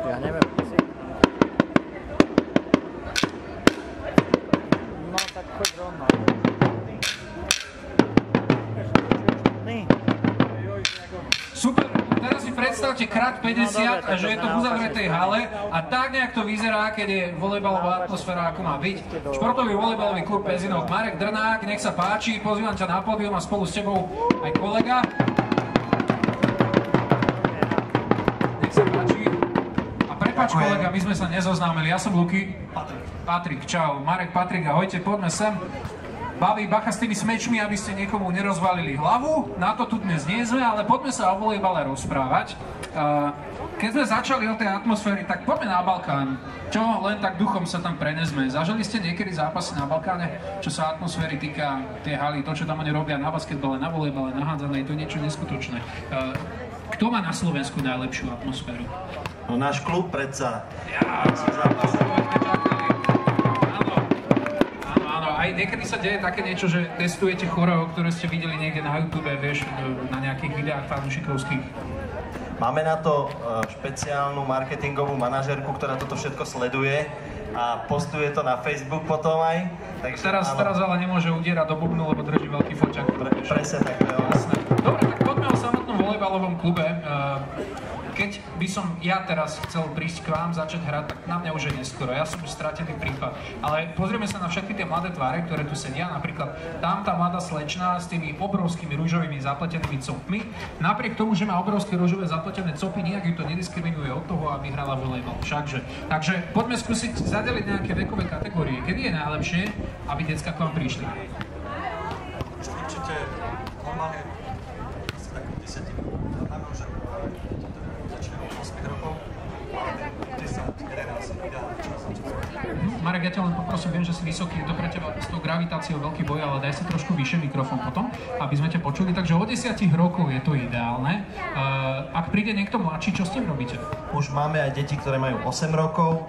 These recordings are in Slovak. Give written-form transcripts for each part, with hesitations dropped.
Ja neviem, si. No tak choď rovno. Super, teraz si predstavte krát 50 a že je to v uzavretej hale a tak nejak to vyzerá, keď je volejbalová atmosféra, ako má byť. Športový volejbalový klub Pezinok. Marek Drnák, nech sa páči, pozývam ťa na pódium a spolu s tebou aj kolega. Nech sa páči. A prepáč kolega, my sme sa nezoznámili, ja som Luky. Patrik, čau. Marek, Patrik, ahojte, poďme sem. Babi, bacha s tými smečmi, aby ste niekomu nerozvalili hlavu. Na to tu dnes nie sme, ale poďme sa o volejbale rozprávať. Keď sme začali o tej atmosféry, tak poďme na Balkán. Čo len tak duchom sa tam prenesme. Zažili ste niekedy zápasy na Balkáne, čo sa atmosféry týka tie haly, to, čo tam oni robia na basketbale, na volejbale, na hádzanej, to je niečo neskutočné. Kto má na Slovensku najlepšiu atmosféru? No náš klub predsa. Aj niekedy sa deje také niečo, že testujete choreo, ktoré ste videli niekde na YouTube, vieš, na nejakých videách fanúšikovských? Máme na to špeciálnu marketingovú manažérku, ktorá toto všetko sleduje a postuje to na Facebook potom aj. Takže teraz ale nemôže udierať do bubnu, lebo drží veľký foťak. Presne tak, jo. Dobre, tak poďme o samotnom volejbalovom klube. Keď by som ja teraz chcel prísť k vám, začať hrať, tak na mňa už je neskoro. Ja som už stratený prípad. Ale pozrieme sa na všetky tie mladé tváre, ktoré tu sedia. Napríklad tam tá mladá slečna s tými obrovskými ružovými zapletenými copmi. Napriek tomu, že má obrovské ružové zapletené copy, nijak ju to nediskriminuje od toho, aby hrala volejbal. Všakže. Takže poďme skúsiť zadeliť nejaké vekové kategórie. Kedy je najlepšie, aby decka k vám prišli? Určite normálne asi tak 10 minút. Marek, ja ťa len poprosím, viem, že si vysoký, je to pre teba s tou gravitáciou veľký boj, ale daj si trošku vyššie mikrofón potom, aby sme ťa počuli. Takže od 10 rokov je to ideálne. Ak príde niekto mladší, čo s tým robíte? Už máme aj deti, ktoré majú 8 rokov.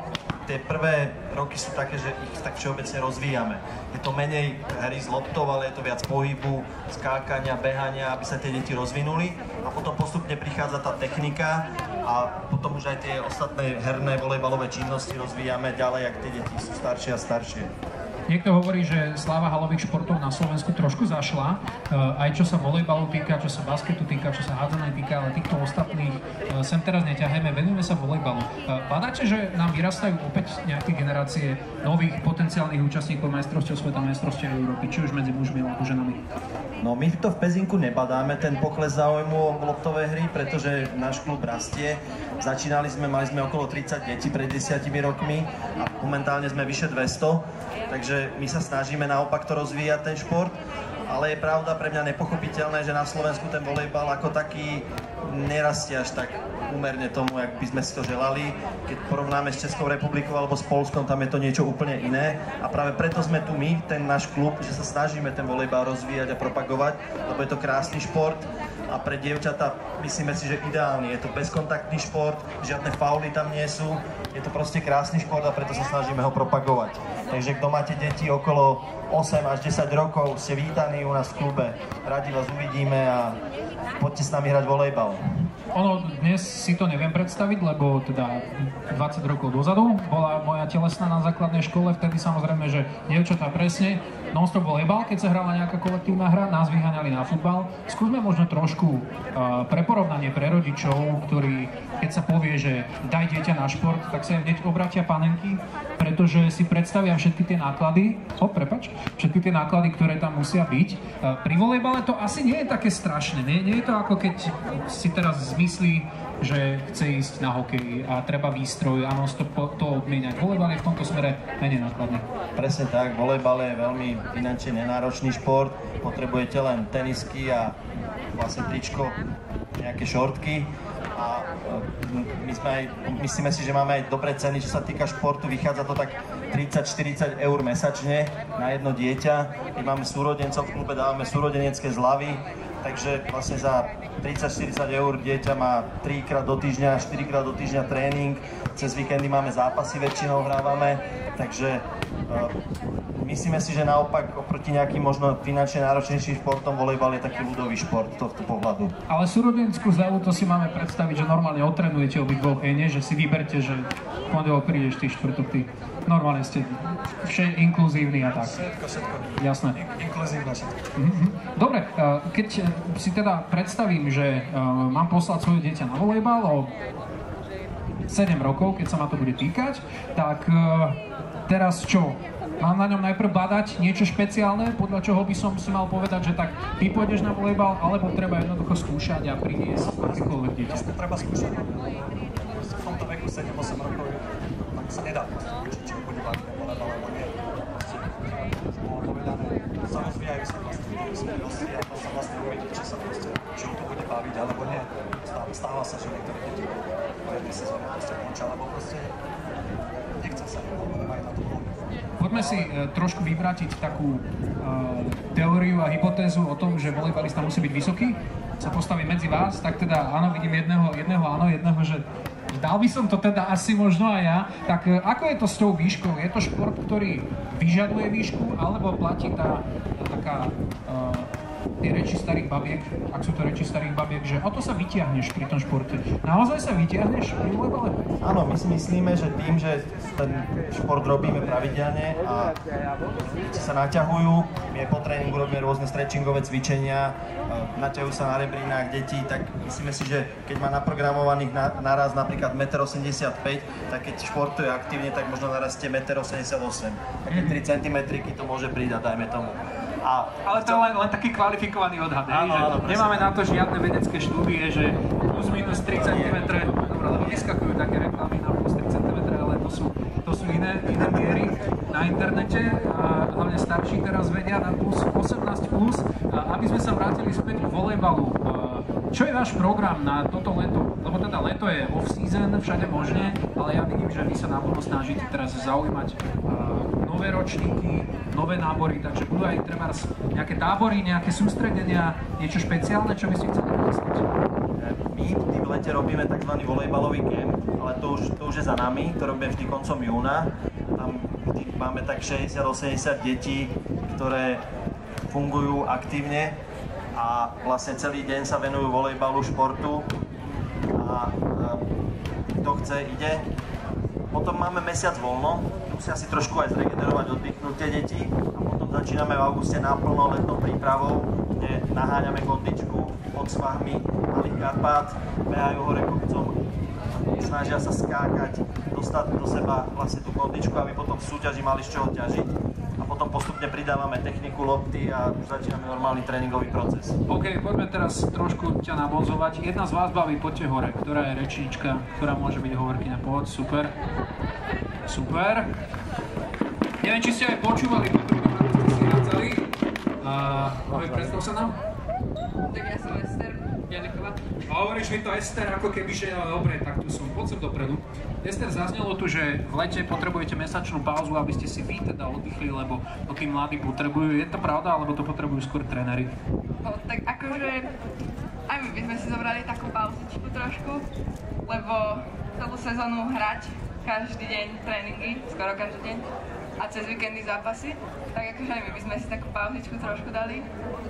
Tie prvé roky sú také, že ich tak všeobecne rozvíjame. Je to menej hry s loptou, ale je to viac pohybu, skákania, behania, aby sa tie deti rozvinuli. A potom postupne prichádza tá technika a potom už aj tie ostatné herné volejbalové činnosti rozvíjame ďalej, ak tie deti sú staršie a staršie. Niekto hovorí, že sláva halových športov na Slovensku trošku zašla, aj čo sa volejbalu týka, čo sa basketu týka, čo sa hádzanej týka, ale týchto ostatných sem teraz neťahajme, venujeme sa volejbalu. Badáte, že nám vyrastajú opäť nejaké generácie nových potenciálnych účastníkov majstrovstiev sveta, majstrovstiev Európy, či už medzi mužmi alebo ženami? No my to v Pezinku nebadáme, ten pokles záujmu o loptové hry, pretože náš klub rastie. Začínali sme, mali sme okolo 30 detí pred 10 rokmi a momentálne sme vyše 200, takže my sa snažíme naopak to rozvíjať, ten šport. Ale je pravda pre mňa nepochopiteľné, že na Slovensku ten volejbal ako taký nerastie až tak úmerne tomu, jak by sme si to želali. Keď porovnáme s Českou republikou alebo s Poľskom, tam je to niečo úplne iné. A práve preto sme tu my, ten náš klub, že sa snažíme ten volejbal rozvíjať a propagovať, lebo je to krásny šport. A pre dievčatá myslíme si, že ideálny. Je to bezkontaktný šport, žiadne fauly tam nie sú. Je to proste krásny šport a preto sa snažíme ho propagovať. Takže kto máte deti okolo 8 až 10 rokov, ste vítaní u nás v klube. Radi vás uvidíme a poďte s nami hrať volejbal. Ono, dnes si to neviem predstaviť, lebo teda 20 rokov dozadu bola moja telesná na základnej škole, vtedy samozrejme, že dievčatá presne non-stop volejbal, keď sa hrala nejaká kolektívna hra, nás vyháňali na futbal. Skúsme možno trošku pre porovnanie pre rodičov, ktorí, keď sa povie, že daj dieťa na šport, tak sa hneď obratia panenky, pretože si predstavia všetky tie náklady, všetky tie náklady, ktoré tam musia byť. Pri volejbale to asi nie je také strašné, nie je to ako keď si teraz zmyslí, že chce ísť na hokej a treba výstroj a non-stop to odmieniať. Volejbal je v tomto smere menej nákladný. Presne tak, volejbal je veľmi finančne nenáročný šport, potrebujete len tenisky a vlastne tričko, nejaké šortky. A myslíme si, že máme aj dobré ceny, čo sa týka športu, vychádza to tak 30-40 eur mesačne na jedno dieťa. Keď máme súrodencov v klube, dávame súrodenecké zľavy, takže vlastne za 30-40 eur dieťa má 3-krát do týždňa, 4-krát do týždňa tréning, cez víkendy máme zápasy, väčšinou hrávame, takže myslíme si, že naopak oproti nejakým možno finančne náročnejším športom volejbal je taký ľudový šport tohto pohľadu. Ale súrodenskú zľavu to si máme predstaviť, že normálne otrenujete obidvoch, nie? Že si vyberte, že v pondelok prídeš, ty štvrtok, ty. Normálne ste inkluzívni a tak. Všetko. Jasné. Inkluzívne všetko. Dobre, keď si teda predstavím, že mám poslať svoje dieťa na volejbal o 7 rokov, keď sa ma to bude týkať, tak teraz čo? Mám na ňom najprv badať niečo špeciálne, podľa čoho by som si mal povedať, že tak ty pôjdeš na volejbal, alebo treba jednoducho skúšať a priniesť akékoľvek dieťa? Treba skúšať. V tomto veku 7-8 rokov tak sa nedá skúčiť, či bude baviť volejbal, alebo nie. Bolo povedané, sa rozvíjajú sa vlastne skúsenosti a to sa vlastne uvidí, či ho to bude baviť, alebo nie. Stáva sa, že niektoré deti po jednej sezóne proste končia, alebo proste nechce sa, alebo nemajú na to voľu. Poďme si trošku vyvrátiť takú teóriu a hypotézu o tom, že volejbalista musí byť vysoký. Sa postaví medzi vás, tak teda áno, vidím jedného áno, jedného, že dal by som to teda asi možno aj ja. Tak ako je to s tou výškou? Je to šport, ktorý vyžaduje výšku, alebo platí tá taká tie reči starých babiek, ak sú to reči starých babiek, že o to sa vytiahneš pri tom športe. Naozaj sa vytiahneš pri volejbale? Áno, my si myslíme, že tým, že ten šport robíme pravidelne a deti sa naťahujú, my po tréningu robíme rôzne stretchingové cvičenia, naťahujú sa na rebrinách detí, tak myslíme si, že keď má naprogramovaných naraz napríklad 1,85 m, tak keď športuje aktívne, tak možno narastie 1,88 m. Také 3 cm to môže pridať, dajme tomu. Ale to je len taký kvalifikovaný odhad, áno, nemáme na to žiadne vedecké štúdie, že plus minus 3 cm, dobré, lebo vyskakujú také reklamy na plus 3 cm, ale to sú iné miery na internete a hlavne starší teraz vedia na plus 18+. Aby sme sa vrátili späť k volejbalu, čo je váš program na toto leto? Lebo teda leto je off-season, všade možne, ale ja vidím, že vy sa naplno snažíte teraz zaujímať nové ročníky, nové nábory, takže budú aj treba nejaké tábory, nejaké sústredenia, niečo špeciálne, čo by ste chceli vymyslieť? My v lete robíme tzv. Volejbalový camp, ale to už je za nami, to robíme vždy koncom júna. Tam vždy máme tak 60-80 detí, ktoré fungujú aktívne a vlastne celý deň sa venujú volejbalu, športu a kto chce, ide. Potom máme mesiac voľno, musia si trošku aj zregenerovať, oddychnúť tie deti a potom začíname v auguste naplno letnou prípravou, kde naháňame kondičku pod svahmi Malých Karpát, behajú hore kopcom, snažia sa skákať, dostať do seba vlastne tú kondičku, aby potom v súťaži mali z čoho ťažiť. A potom postupne pridávame techniku lopty a už začíname normálny tréningový proces. OK, poďme teraz trošku ťa nabonzovať. Jedna z vás baví, poďte hore. Ktorá je rečníčka, ktorá môže byť hovorkyňa? Poď, super. Super. Neviem, či ste aj počúvali, čo ste si hádzali. Predstav sa nám. Tak ja som Ester Janeková. A hovoríš mi to, Ester, ako keby, že dobre, tak tu som, poď sem dopredu. Ester, zaznelo tu, že v lete potrebujete mesačnú pauzu, aby ste si vy teda oddychli, lebo to tí mladí potrebujú. Je to pravda, alebo to potrebujú skôr tréneri? Tak akože aj my by sme si zobrali takú pauzičku trošku, lebo celú sezónu hrať každý deň tréningy, skoro každý deň a cez víkendy zápasy, tak akože aj my by sme si takú pauzičku trošku dali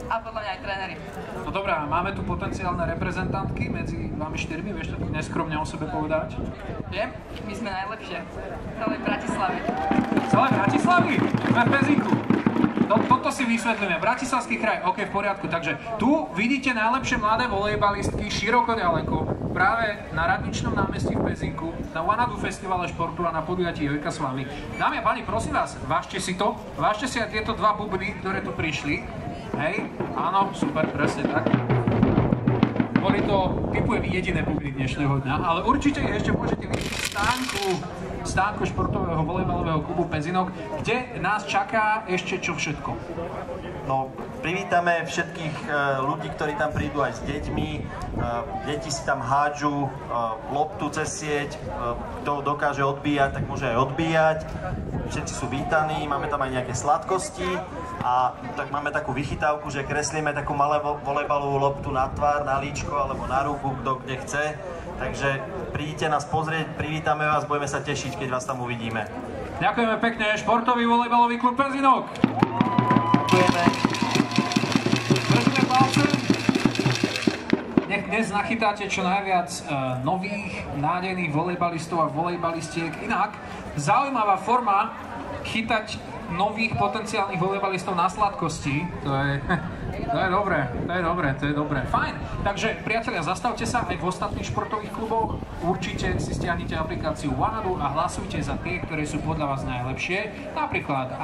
a podľa mňa aj tréneri. No dobrá, máme tu potenciálne reprezentantky medzi vami štyrmi, vieš to tak neskromne o sebe povedať? Viem, my sme najlepšie. Celej Bratislavy. Celé Bratislavy? Sme v Pezinku. Toto si vysvetlíme. Bratislavský kraj, OK, v poriadku. Takže tu vidíte najlepšie mladé volejbalistky široko ďaleko, práve na Radničnom námestí v Pezinku, na Wanadu festivale športu a na podujatí Jojka s vami. Dámy a páni, prosím vás, vážte si to, vážte si aj tieto dva bubny, ktoré tu prišli. Hej, áno, super, presne tak. Boli to, typujem, jediné bubny dnešného dňa, ale určite ešte môžete vidieť stánku športového volejbalového klubu Pezinok, kde nás čaká ešte čo všetko. No, privítame všetkých ľudí, ktorí tam prídu aj s deťmi. Deti si tam hádžu loptu cez sieť, kto dokáže odbíjať, tak môže aj odbíjať. Všetci sú vítaní, máme tam aj nejaké sladkosti a tak máme takú vychytávku, že kreslíme takú malé volejbalovú loptu na tvár, na líčko alebo na ruku, kto kde chce. Takže príďte nás pozrieť, privítame vás, budeme sa tešiť, keď vás tam uvidíme. Ďakujeme pekne, športový volejbalový klub Pezinok. Ďakujeme. Držíme palce. Nech dnes nachytáte čo najviac nových, nádejných volejbalistov a volejbalistiek. Inak, zaujímavá forma chytať nových potenciálnych volejbalistov na sladkosti. To je dobré. Fajn. Takže, priatelia, zastavte sa aj v ostatných športových kluboch. Určite si stiahnite aplikáciu Wanadu a hlasujte za tie, ktoré sú podľa vás najlepšie. Napríklad